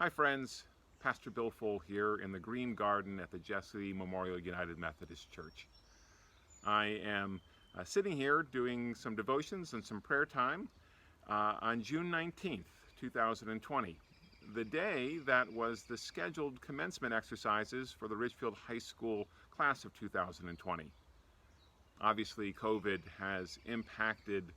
Hi friends, Pastor Bill Full here in the Green Garden at the Jesse Memorial United Methodist Church. I am sitting here doing some devotions and some prayer time on June 19th, 2020, the day that was the scheduled commencement exercises for the Ridgefield High School class of 2020. Obviously, COVID has impacted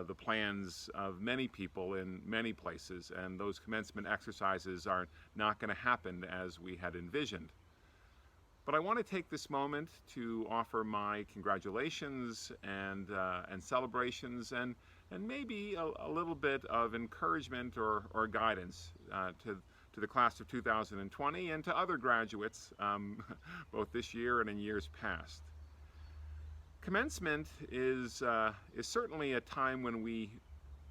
the plans of many people in many places, and those commencement exercises are not going to happen as we had envisioned. But I want to take this moment to offer my congratulations and celebrations and maybe a little bit of encouragement or guidance to the class of 2020 and to other graduates both this year and in years past. Commencement is certainly a time when we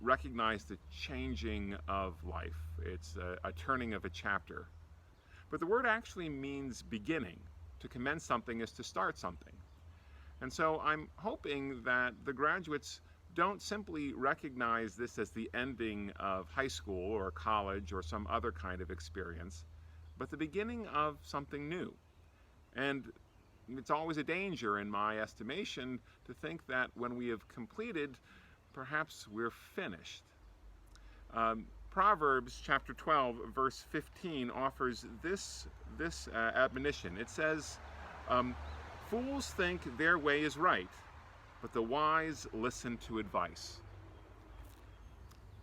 recognize the changing of life. It's a turning of a chapter. But the word actually means beginning. To commence something is to start something. And so I'm hoping that the graduates don't simply recognize this as the ending of high school or college or some other kind of experience, but the beginning of something new. And it's always a danger, in my estimation, to think that when we have completed, perhaps we're finished. Proverbs chapter 12, verse 15 offers this admonition. It says, "Fools think their way is right, but the wise listen to advice."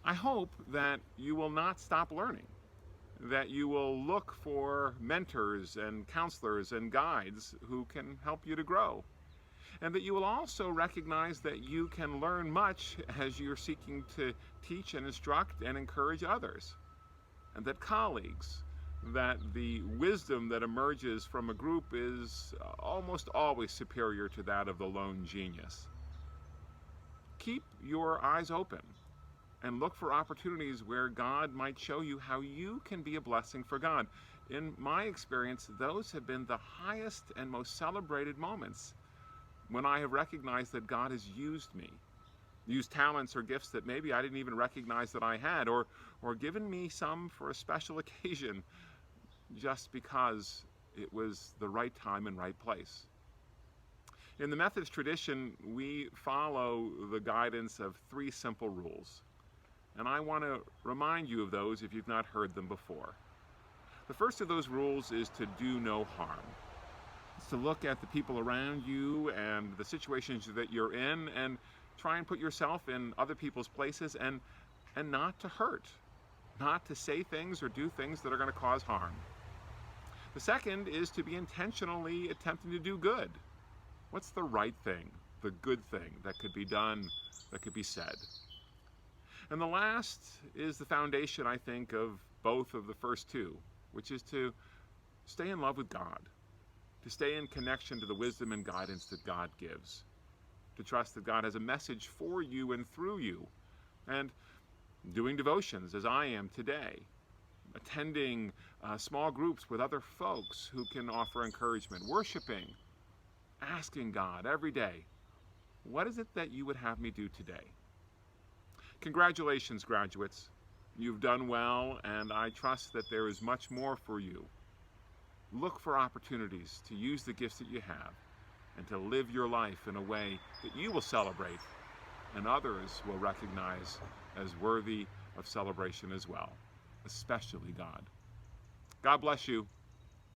I hope that you will not stop learning, that you will look for mentors and counselors and guides who can help you to grow, and that you will also recognize that you can learn much as you're seeking to teach and instruct and encourage others, and that colleagues, that the wisdom that emerges from a group is almost always superior to that of the lone genius. Keep your eyes open and look for opportunities where God might show you how you can be a blessing for God. In my experience, those have been the highest and most celebrated moments when I have recognized that God has used me, used talents or gifts that maybe I didn't even recognize that I had, or given me some for a special occasion just because it was the right time and right place. In the Methodist tradition, we follow the guidance of 3 simple rules. And I want to remind you of those if you've not heard them before. The first of those rules is to do no harm. It's to look at the people around you and the situations that you're in and try and put yourself in other people's places and not to hurt, not to say things or do things that are going to cause harm. The second is to be intentionally attempting to do good. What's the right thing, the good thing that could be done, that could be said? And the last is the foundation, I think, of both of the first two, which is to stay in love with God, to stay in connection to the wisdom and guidance that God gives, to trust that God has a message for you and through you, and doing devotions as I am today, attending small groups with other folks who can offer encouragement, worshiping, asking God every day, what is it that you would have me do today? Congratulations, graduates. You've done well, and I trust that there is much more for you. Look for opportunities to use the gifts that you have and to live your life in a way that you will celebrate and others will recognize as worthy of celebration as well, especially God. God bless you.